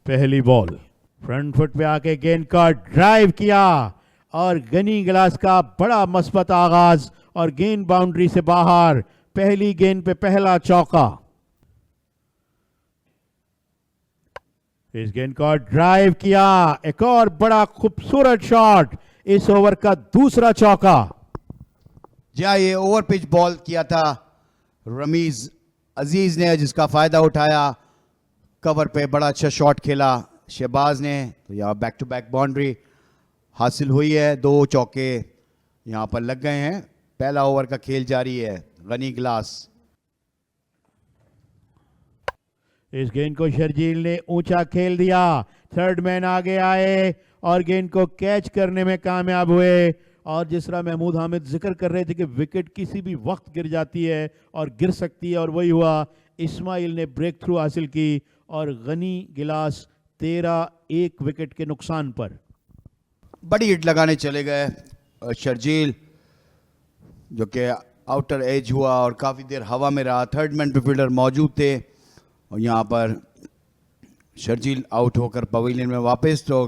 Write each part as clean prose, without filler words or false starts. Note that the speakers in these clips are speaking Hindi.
पहली बॉल, फ्रंट फुट पे आके गेंद का ड्राइव किया और गनी गिलास का बड़ा मस्बत आगाज और गेंद बाउंड्री से बाहर। पहली गेंद पे पहला चौका। इस गेंद को ड्राइव किया, एक और बड़ा खूबसूरत शॉट, इस ओवर का दूसरा चौका। जी हाँ, ये ओवर पिच बॉल किया था रमीज अजीज ने, जिसका फायदा उठाया। कवर पे बड़ा अच्छा शॉट खेला शहबाज ने, तो यहाँ बैक टू बैक बाउंड्री हासिल हुई है। 2 चौके यहाँ पर लग गए हैं। पहला ओवर का खेल जारी है। गनी गिलास, इस गेंद को शर्जील ने ऊंचा खेल दिया, थर्ड मैन आगे आए और गेंद को कैच करने में कामयाब हुए। और जिस तरह महमूद हामिद जिक्र कर रहे थे कि विकेट किसी भी वक्त गिर जाती है और गिर सकती है, और वही हुआ। इस्माइल ने ब्रेक थ्रू हासिल की और गनी गिलास 13 विकेट के नुकसान पर बड़ी हिट लगाने चले गए शर्जील, जो कि आउटर एज हुआ और काफ़ी देर हवा में रहा। थर्ड मैन पे फील्डर मौजूद थे और यहाँ पर शर्जील आउट होकर पवेलियन में वापस। तो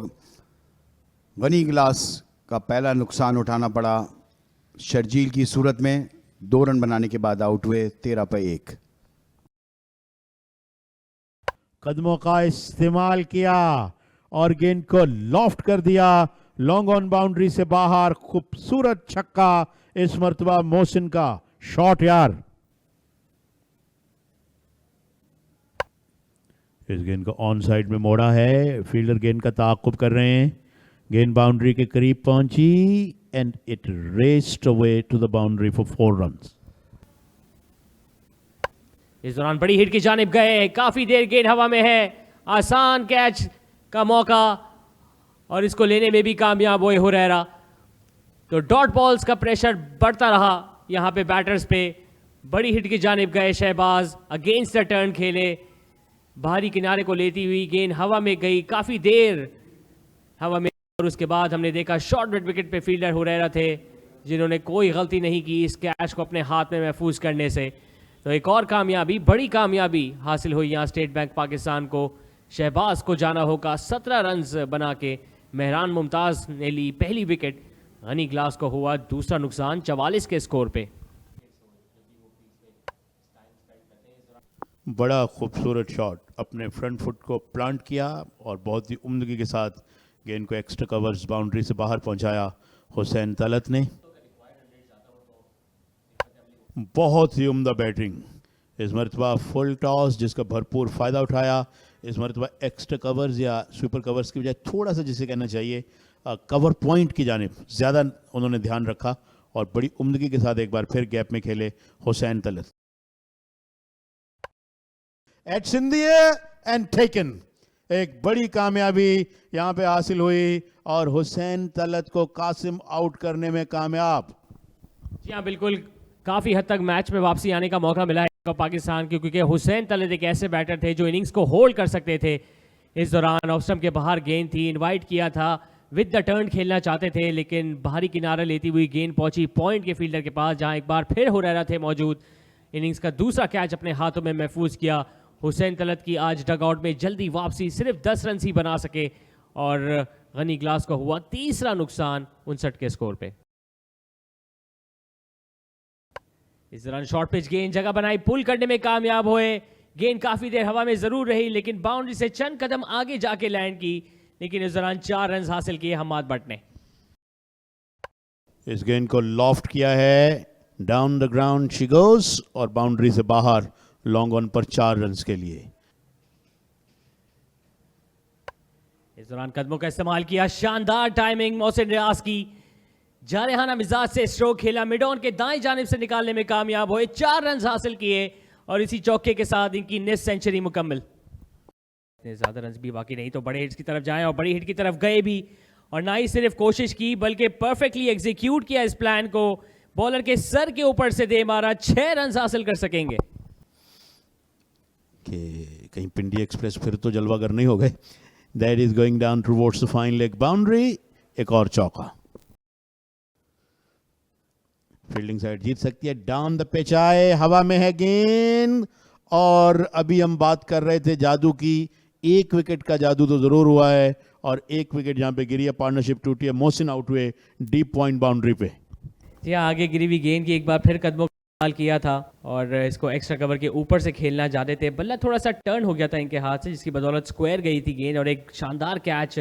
गनी गिलास का पहला नुकसान उठाना पड़ा शर्जील की सूरत में। 2 रन बनाने के बाद आउट हुए 13 पे 1। कदमों का इस्तेमाल किया और गेंद को लॉफ्ट कर दिया, लॉन्ग ऑन बाउंड्री से बाहर। खूबसूरत छक्का इस मर्तबा मोहसिन का। शॉट यार, इस गेंद को ऑन साइड में मोड़ा है, फील्डर गेंद का ताक़ुब कर रहे हैं। गेंद बाउंड्री के करीब पहुंची and it raced away to the boundary for 4 runs. इस दौरान बड़ी हिट की जानिब गए, काफी देर गेंद हवा में है, आसान कैच का मौका और इसको लेने में भी कामयाब हुए हुरैरा। तो डॉट बॉल्स का प्रेशर बढ़ता रहा यहाँ पे बैटर्स पे। बड़ी हिट की जानिब गए शहबाज, अगेंस्ट द टर्न खेले, बाहरी किनारे को लेती हुई गेंद हवा में गई काफी देर हवा में, और उसके बाद हमने देखा शॉर्ट मिड विकेट पे फील्डर हुरैरा थे जिन्होंने कोई गलती नहीं की इस कैच को अपने हाथ में महफूज करने से। तो एक और कामयाबी, बड़ी कामयाबी हासिल हुई यहाँ स्टेट बैंक पाकिस्तान को। शहबाज को जाना होगा 17 रन्स बना के। मेहरान मुमताज ने ली पहली विकेट। गनी गिलास को हुआ दूसरा नुकसान 44 के स्कोर पे। बड़ा खूबसूरत शॉट, अपने फ्रंट फुट को प्लांट किया और बहुत ही उम्दगी के साथ गेंद को एक्स्ट्रा कवर्स बाउंड्री से बाहर पहुंचाया हुसैन तलत ने। बहुत ही उम्दा बैटिंग इस मरतबा, फुल टॉस जिसका भरपूर फ़ायदा उठाया। इस मरतबा एक्स्ट्रा कवर्स या सुपर कवर्स की बजाय थोड़ा सा जिसे कहना चाहिए कवर पॉइंट की जानिब ज़्यादा उन्होंने ध्यान रखा और बड़ी उम्दगी के साथ एक बार फिर गैप में खेले Hussain Talat. It's in the air and taken, एक बड़ी कामयाबी यहाँ पे हासिल हुई और हुसैन तलत को कासिम आउट करने में कामयाब। जी हाँ, बिल्कुल, काफ़ी हद तक मैच में वापसी आने का मौका मिला है पाकिस्तान को, क्योंकि हुसैन तलत एक ऐसे बैटर थे जो इनिंग्स को होल्ड कर सकते थे। इस दौरान ऑफ स्टंप के बाहर गेंद थी, इनवाइट किया था, विद द टर्न खेलना चाहते थे, लेकिन बाहरी किनारा लेती हुई गेंद पहुंची पॉइंट के फील्डर के पास, जहां एक बार फिर हुरैरा थे मौजूद। इनिंग्स का दूसरा कैच अपने हाथों में महफूज किया। हुसैन तलत की आज डगआउट में जल्दी वापसी, सिर्फ 10 रन ही बना सके और गनी गिलास को हुआ तीसरा नुकसान 59 के स्कोर पे। इस दौरान शॉर्ट पिच गेंद जगह बनाई, पुल करने में कामयाब हुए। गेंद काफी देर हवा में जरूर रही लेकिन बाउंड्री से चंद कदम आगे जाके लैंड की, लेकिन इस दौरान 4 रन हासिल किए हम्माद भट्ट ने। इस गेंद को लॉफ्ट किया है, down the ground she goes और बाउंड्री से बाहर लॉन्ग ऑन पर 4 रन के लिए। इस दौरान कदमों का इस्तेमाल किया, शानदार टाइमिंग मोहसिन रियाज की, जारहाना मिजाज से स्ट्रोक खेला, मिड ऑन के दाएं जानिब से निकालने में कामयाब हुए, 4 रन हासिल किए और इसी चौके के साथ इनकी निस सेंचुरी मुकम्मल। ज्यादा रन भी बाकी नहीं तो बड़े हिट्स की तरफ जाएं, और बड़ी हिट की तरफ गए भी, और ना ही सिर्फ कोशिश की बल्कि परफेक्टली एग्जीक्यूट किया इस प्लान को। बॉलर के सर के ऊपर से दे मारा, 6 रन हासिल कर सकेंगे। कि कहीं पिंडी एक्सप्रेस फिर तो जलवागर नहीं हो गए। That is going down towards the fine leg boundary. एक और चौका, फील्डिंग साइड जीत सकती है। डाउन द पिच आए, हवा में है गेंद, और अभी हम बात कर रहे थे जादू की, एक विकेट का जादू तो जरूर हुआ है और एक विकेट जहां पे गिरी है, पार्टनरशिप टूटी है, मोहसिन आउट हुए डीप पॉइंट बाउंड्री पे। जी हाँ, आगे गिरी हुई गेंद की एक बार फिर कदमों का इस्तेमाल किया था और इसको एक्स्ट्रा कवर के ऊपर से खेलना चाहते थे। बल्ला थोड़ा सा टर्न हो गया था इनके हाथ से, जिसकी बदौलत स्क्वायर गई थी गेंद और एक शानदार कैच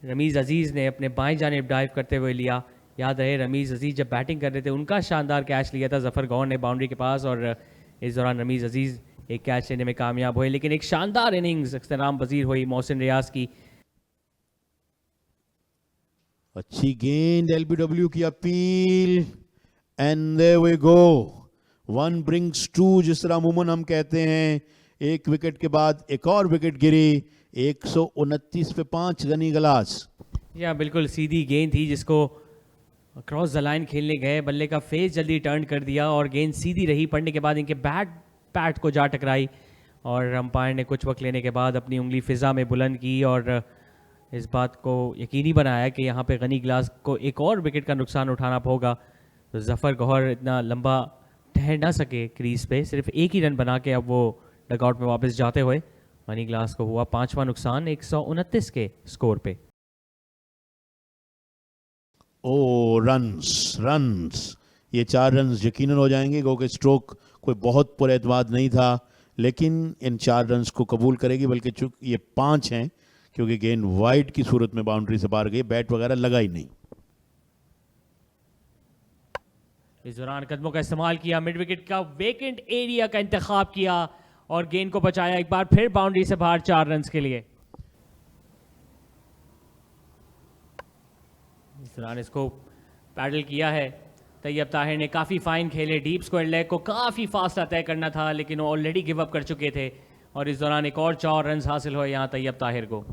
रमीज़ अजीज़ ने अपने बाएं जानिब डाइव करते हुए लिया। याद रहे रमीज़ अजीज़ जब बैटिंग कर रहे थे उनका शानदार कैच लिया था जफ़र गौहर ने बाउंड्री के पास, और इस दौरान रमीज़ अजीज़ एक कैच लेने में कामयाब हुए। लेकिन एक शानदार इनिंग्स इख्तिराम पजीर हुई मोहसिन रियाज की। अच्छी गेंद, एलबीडब्ल्यू की appeal and there we go, one brings two, जिस तरह अमूमन हम कहते हैं। एक विकेट के बाद एक और विकेट गिरी, 129 पे 5 गनी गलास। या बिल्कुल सीधी गेंद थी जिसको क्रॉस द लाइन खेलने गए, बल्ले का फेस जल्दी टर्न कर दिया और गेंद सीधी रही, पड़ने के बाद इनके पैट को जा टकराई और अंपायर ने कुछ वक्त लेने के बाद अपनी उंगली फिजा में बुलंद की और इस बात को यकीनी बनाया कि यहाँ पे गनी गिलास को एक और विकेट का नुकसान उठाना होगा। तो जफ़र गौहर इतना लंबा ठहर ना सके क्रीज पे, सिर्फ एक ही रन बना के अब वो डगआउट में वापस जाते हुए गनी गिलास को हुआ 5वां नुकसान 129 के स्कोर पे। ओ रन्स रन्स, ये 4 रन्स यकीनन हो जाएंगे क्योंकि स्ट्रोक कोई बहुत पुरएतमाद नहीं था, लेकिन इन 4 रन्स को कबूल करेगी, बल्कि चूंकि ये 5 हैं क्योंकि गेंद वाइड की सूरत में बाउंड्री से बाहर गई, बैट वगैरह लगा ही नहीं। इस दौरान कदमों का इस्तेमाल किया, मिड विकेट का वेकेंट एरिया का इंतखाब किया और गेंद को बचाया एक बार फिर बाउंड्री से बाहर 4 रन्स के लिए। इस दौरान इसको पैडल किया है तैयब ताहिर ने, काफ़ी फाइन खेले, डीप स्क्वायर लेग को काफ़ी फास्ट तय करना था लेकिन वो ऑलरेडी गिव अप कर चुके थे और इस दौरान एक और 4 रन्स हासिल हुए यहाँ तैयब ताहिर को।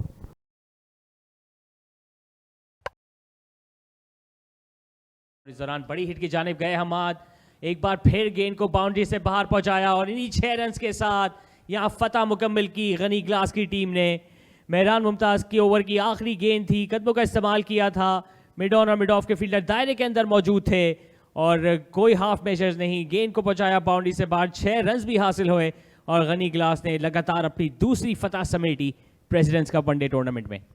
इस दौरान बड़ी हिट की जानिब गए हमाद, एक बार फिर गेंद को बाउंड्री से बाहर पहुंचाया और इन्हीं 6 रन्स के साथ यहाँ फतह मुकम्मल की गनी गिलास की टीम ने। मेहरान मुमताज़ की ओवर की आखिरी गेंद थी, कदमों का इस्तेमाल किया था, मिड ऑन और मिड ऑफ के फील्डर दायरे के अंदर मौजूद थे और कोई हाफ मेजर्स नहीं, गेंद को पहुंचाया बाउंड्री से बाहर, 6 रन्स भी हासिल हुए और गनी गिलास ने लगातार अपनी दूसरी फतह समेटी प्रेसिडेंट्स कप वनडे टूर्नामेंट में।